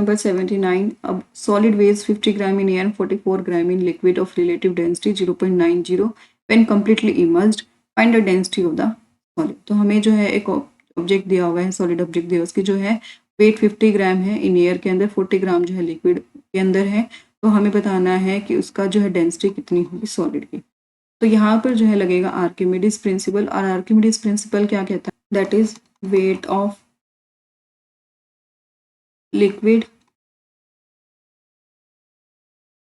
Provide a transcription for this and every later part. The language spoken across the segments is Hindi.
नंबर 79, अब solid weighs 50 gram in air 44 gram in liquid of relative density 0.90 when completely immersed, find the density of the solid. तो हमें जो है एक ऑब्जेक्ट दिया हुआ है, सॉलिड ऑब्जेक्ट दिया, उसकी जो है वेट 50 ग्राम है इन एयर के अंदर, 40 ग्राम जो है लिक्विड के अंदर है। तो हमें बताना है कि उसका जो है डेंसिटी कितनी होगी सॉलिड की। तो यहाँ पर जो है लगेगा आर्किमिडीज प्रिंसिपल, और आर्किमिडीज प्रिंसिपल क्या कहता है, that is weight of liquid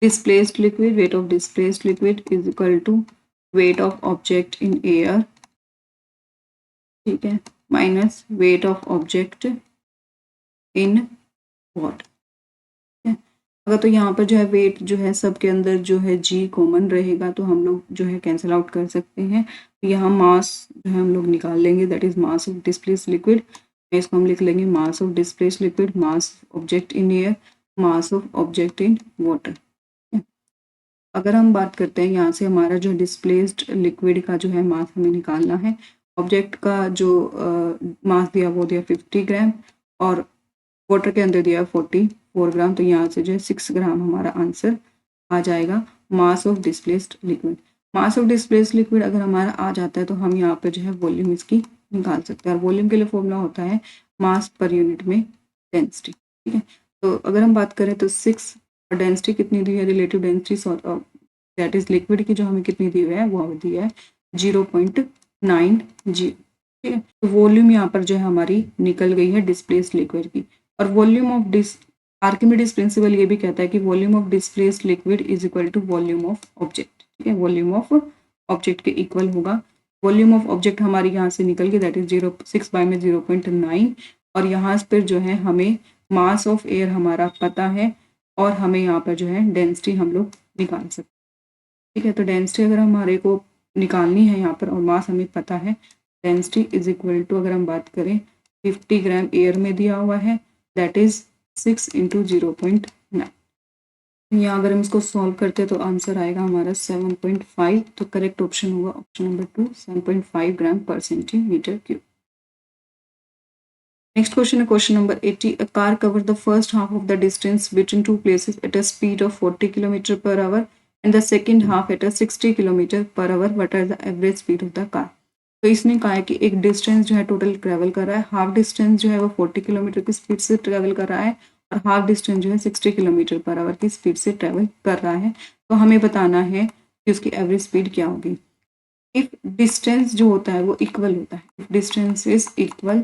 displaced liquid, weight of displaced liquid is equal to weight of object in air, ठीक है, minus weight of object in water। अगर तो यहाँ पर जो है वेट जो है सबके अंदर जो है जी कॉमन रहेगा, तो हम लोग जो है कैंसिल आउट कर सकते हैं। यहाँ मास जो है हम लोग निकाल लेंगे, that is mass of displaced liquid. इसको हम लिख लेंगे mass of displaced liquid, mass object in air, mass of object in water. अगर हम बात करते हैं यहाँ से हमारा जो डिस्प्लेस्ड लिक्विड का जो है मास हमें निकालना है, ऑब्जेक्ट का जो मास दिया वो दिया 50 ग्राम और वाटर के अंदर दिया 44 ग्राम, तो यहाँ से जो है 6 ग्राम हमारा आंसर आ जाएगा mass of displaced liquid. Mass of displaced liquid अगर हमारा आ जाता है तो हम यहाँ पे जो है वॉल्यूम इसकी निकाल सकते हैं, और वॉल्यूम के लिए फॉर्मूला होता है मास पर यूनिट में डेंसिटी, ठीक है। तो अगर हम बात करें तो 6 और डेंसिटी कितनी दी है, relative density that is liquid की जो हमें कितनी दी हुई है वो दी है 0.90, ठीक है। तो वॉल्यूम यहाँ पर जो है हमारी निकल गई है डिस्प्लेस्ड लिक्विड की। और वॉल्यूम ऑफ आर्किमिडीज प्रिंसिपल ये भी कहता है कि volume of displaced liquid is equal to volume of object, ठीक है, वॉल्यूम ऑफ ऑब्जेक्ट के इक्वल होगा। वॉल्यूम ऑफ ऑब्जेक्ट हमारी यहाँ से निकल गई, दैट इज 6 बाय में 0.9, और यहाँ पर जो है हमें मास ऑफ एयर हमारा पता है, और हमें यहाँ पर जो है डेंसिटी हम लोग निकाल सकते हैं, ठीक है। तो डेंसिटी अगर हमारे को निकालनी है यहाँ पर और मास हमें पता है, डेंसिटी इज इक्वल टू अगर हम बात करें 50 ग्राम एयर में दिया हुआ है, दैट इज 6 × 0.9। यहाँ अगर हम इसको सॉल्व करते हैं तो आंसर आएगा हमारा 7.5। तो करेक्ट ऑप्शन होगा ऑप्शन नंबर 2, 7.5 ग्राम पर centimetre cube. Next question is question number 80. A car covered the first half of the distance between two places at a speed of 40 km per hour and the second half at a 60 km per hour. What is the average speed of the car? तो इसने कहा है कि एक डिस्टेंस जो है टोटल ट्रैवल कर रहा है, हाफ डिस्टेंस जो है वो 40 किलोमीटर की स्पीड से ट्रैवल कर रहा है और हाफ डिस्टेंस जो है 60 किलोमीटर पर आवर की स्पीड से ट्रैवल कर रहा है। तो हमें बताना है कि उसकी एवरेज स्पीड क्या होगी। इफ डिस्टेंस जो होता है वो इक्वल होता है, इफ डिस्टेंस इज इक्वल,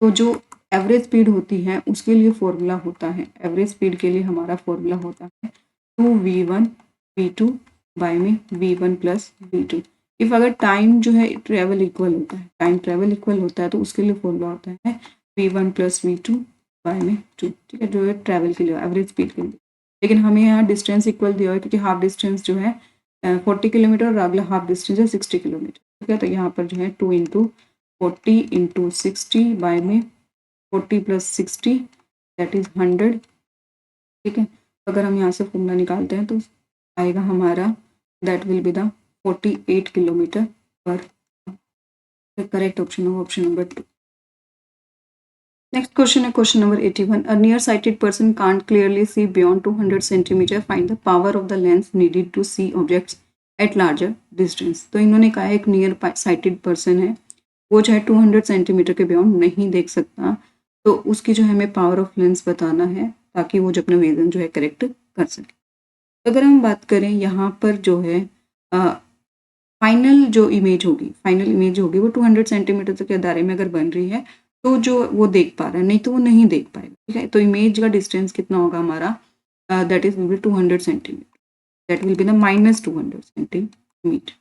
तो जो एवरेज स्पीड होती है उसके लिए फॉर्मूला होता है, एवरेज स्पीड के लिए हमारा फॉर्मूला होता है 2v1 v2 बाय में v1 प्लस v2। इफ अगर टाइम जो है ट्रेवल इक्वल होता है, टाइम ट्रेवल इक्वल होता है तो उसके लिए फॉर्मूला होता है v1 प्लस v2 बाय में 2, ठीक है, जो है ट्रेवल के लिए एवरेज स्पीड के लिए। लेकिन हमें यहाँ डिस्टेंस इक्वल दिया हुआ है क्योंकि हाफ डिस्टेंस जो है 40 किलोमीटर और अगला हाफ डिस्टेंस है 60 किलोमीटर, ठीक है। तो यहाँ पर जो है 2 × 40 × 60 बाय में 40 + 60 दैट इज 100, ठीक है। अगर हम यहाँ से फॉर्मूला निकालते हैं तो आएगा हमारा that will be the 48 kilometre पर। करेक्ट ऑप्शन होगा ऑप्शन नंबर 2। नेक्स्ट क्वेश्चन है question number 81. A near-sighted person can't clearly see beyond 200 cm. Find the power of the lens needed to see objects at larger distance. तो इन्होंने कहा एक नियर साइटेड पर्सन है, वो जो है 200 सेंटीमीटर के बियॉन्ड नहीं देख सकता, तो उसकी जो है हमें पावर ऑफ लेंस बताना है ताकि वो जो अपना विजन जो है करेक्ट कर सके। तो अगर हम बात करें यहाँ पर जो है फाइनल जो इमेज होगी वो 200 सेंटीमीटर तक के दायरे में अगर बन रही है तो जो वो देख पा रहा है, नहीं तो वो नहीं देख पाएगा, ठीक है। तो इमेज का डिस्टेंस कितना होगा हमारा, that is will be 200 centimetre, that will be the -200 centimetre.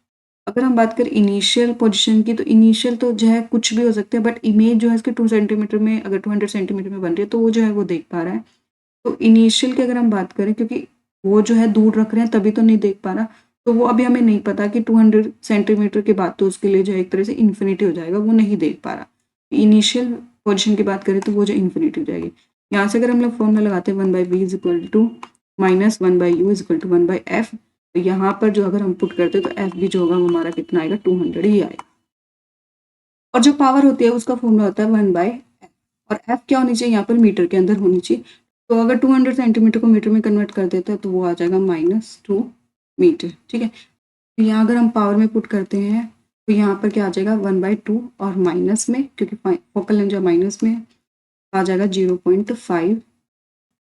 अगर हम बात करें इनिशियल पोजीशन की, तो इनिशियल तो जो है कुछ भी हो सकता है, बट इमेज जो है इसके 2 सेंटीमीटर में, अगर 200 सेंटीमीटर में बन रही है तो वो जो है वो देख पा रहा है। तो इनिशियल की अगर हम बात करें, क्योंकि वो जो है दूर रख रहे हैं तभी तो नहीं देख पा रहा, तो वो अभी हमें नहीं पता कि 200 सेंटीमीटर के बाद तो उसके लिए जो है एक तरह से इन्फिनिटी हो जाएगा, वो नहीं देख पा रहा। इनिशियल पोजीशन की बात करें तो वो जो इन्फिनिटी हो जाएगी। यहाँ से अगर हम लोग फॉर्मूला लगाते हैं 1/v = -1/u = 1/f, तो यहाँ पर जो अगर हम पुट करते हैं तो एफ भी जो होगा वो हमारा कितना आएगा, 200 ही आएगा। और जो पावर होती है उसका फॉर्मूला होता है 1/f, और एफ क्या होनी चाहिए यहाँ पर मीटर के अंदर होनी चाहिए। तो अगर 200 सेंटीमीटर को मीटर में कन्वर्ट कर देते हैं तो वो आ जाएगा -2 मीटर। ठीक है, तो यहाँ अगर हम पावर में पुट करते हैं तो यहाँ पर क्या आ जाएगा 1/2 और माइनस में, क्योंकि फोकल लेंथ जो माइनस में है, आ जाएगा 0.5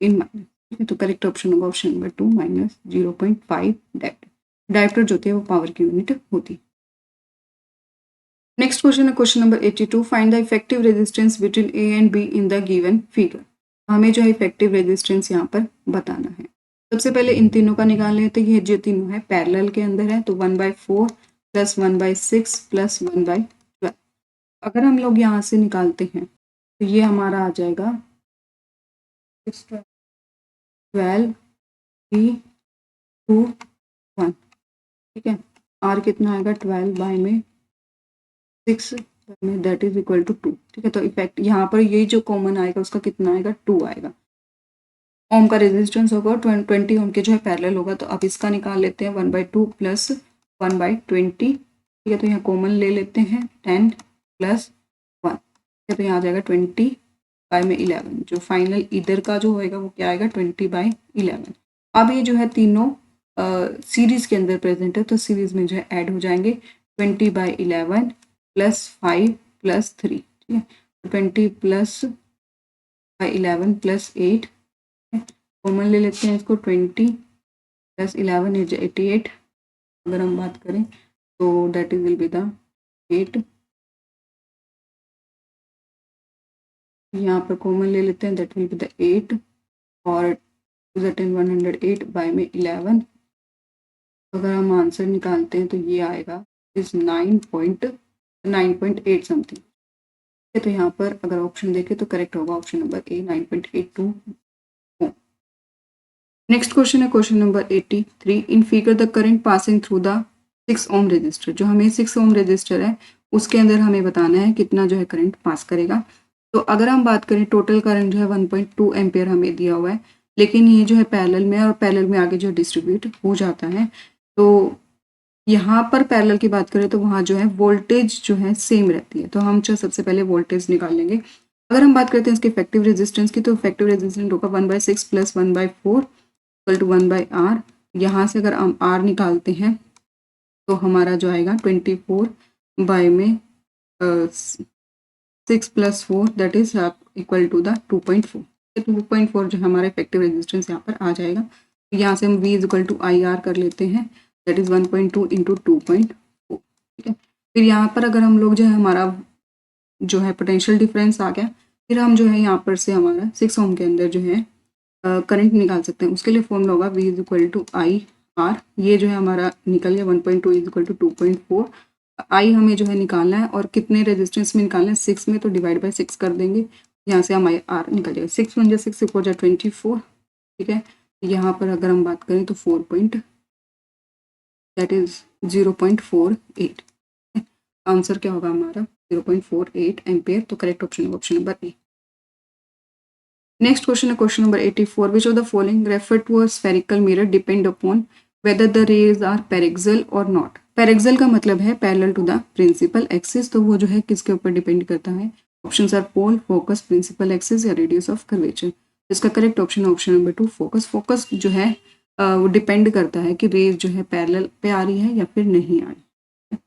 इन माइनस। ठीक है, तो करेक्ट ऑप्शन होगा ऑप्शन नंबर 2 -0.5 डायप्टर। डायप्टर जो होती है वो पावर की यूनिट होती है। नेक्स्ट क्वेश्चन है question number 82, find the effective resistance between A and be in the given figure. हमें जो है इफेक्टिव रेजिस्टेंस यहाँ पर बताना है। सबसे पहले इन तीनों का निकाल लें, तो ये जो तीनों है पैरेलल के अंदर है, तो 1/4 + 1/6 + 1/12। अगर हम लोग यहाँ से निकालते हैं तो ये हमारा आ जाएगा 12 3 2 1। ठीक है, आर कितना आएगा 12/6 में, दैट इज इक्वल टू 2। ठीक है, तो इफेक्ट यहाँ पर ये जो कॉमन आएगा उसका कितना आएगा 2 आएगा। ओम का रेजिस्टेंस होगा 20 ओम के जो है पैरेलल होगा, तो अब इसका निकाल लेते हैं 1/2 + 1/20। ठीक है, तो यहाँ कॉमन ले लेते हैं 10 + 1। ठीक है, तो यहाँ आ जाएगा 20/11। जो फाइनल इधर का जो होएगा वो क्या आएगा 20/11। अब ये जो है तीनों सीरीज के अंदर प्रेजेंट है, तो सीरीज में जो है ऐड हो जाएंगे 20/11 + 5 + 3। ठीक है, 20 +11 + 8। कॉमन ले लेते हैं इसको, 20 + 11 इज 88। अगर हम बात करें तो that is will be the 8। यहाँ पर कॉमन ले लेते हैं, दैट विल बी द 8 और 108/11। अगर हम आंसर निकालते हैं तो ये आएगा इज 9.8 समथिंग। तो यहाँ पर अगर ऑप्शन देखें तो करेक्ट होगा option number A 9.82। Next question है question number 83, in figure the current passing through the 6 ohm resistor. जो हमें 6 ओम रजिस्टर है उसके अंदर हमें बताना है कितना जो है करंट पास करेगा। तो अगर हम बात करें टोटल करंट जो है 1.2 एम्पियर हमें दिया हुआ है, लेकिन ये जो है पैरेलल में और पैरेलल में आगे जो डिस्ट्रीब्यूट हो जाता है, तो यहाँ पर पैरेलल की बात करें तो वहाँ जो है वोल्टेज जो है सेम रहती है। तो हम जो सबसे पहले वोल्टेज निकाल लेंगे। अगर हम बात करते हैं इसके इफेक्टिव रेजिस्टेंस की, तो इफेक्टिव रेजिस्टेंस होगा 1/6 + 1/4 = 1/r। यहाँ से अगर हम r निकालते हैं तो हमारा जो आएगा 6 + 4 that is equal to the 2.4। 2.4 जो हमारा इफेक्टिव रेजिस्टेंस यहाँ पर आ जाएगा। यहाँ से हम v = IR कर लेते हैं, दैट इज 1.2 × 2.4। ठीक है, फिर यहाँ पर अगर हम लोग जो है हमारा जो है पोटेंशियल डिफरेंस आ गया, फिर हम जो है यहाँ पर से हमारा 6 ओम के अंदर जो है करंट निकाल सकते हैं। उसके लिए फॉर्मूला होगा v = IR। ये जो है हमारा निकल गया 1.2 = 2.4। आई हमें जो है निकालना है और कितने रेजिस्टेंस में निकालना है 6 में, तो डिवाइड बाय 6 कर देंगे। यहाँ से हमारे आर निकल जाएगा 6 × 6 = 24। ठीक है, यहाँ पर अगर हम बात करें तो 0.48। आंसर क्या होगा हमारा 0.48 एम्पियर। तो करेक्ट ऑप्शन है option number A. Next question है question number 84, which of the following refer to a spherical mirror depend upon whether the rays are paraxial or not. Paraxial का मतलब है parallel to the principal axis, तो वो जो है किसके ऊपर डिपेंड करता है। Options are pole, focus, principal axis या रेडियस ऑफ कर्वेचर। इसका करेक्ट ऑप्शन है ऑप्शन नंबर 2 फोकस। फोकस जो है वो डिपेंड करता है कि रेज जो है पैरेलल पे आ रही है या फिर नहीं आ रही है।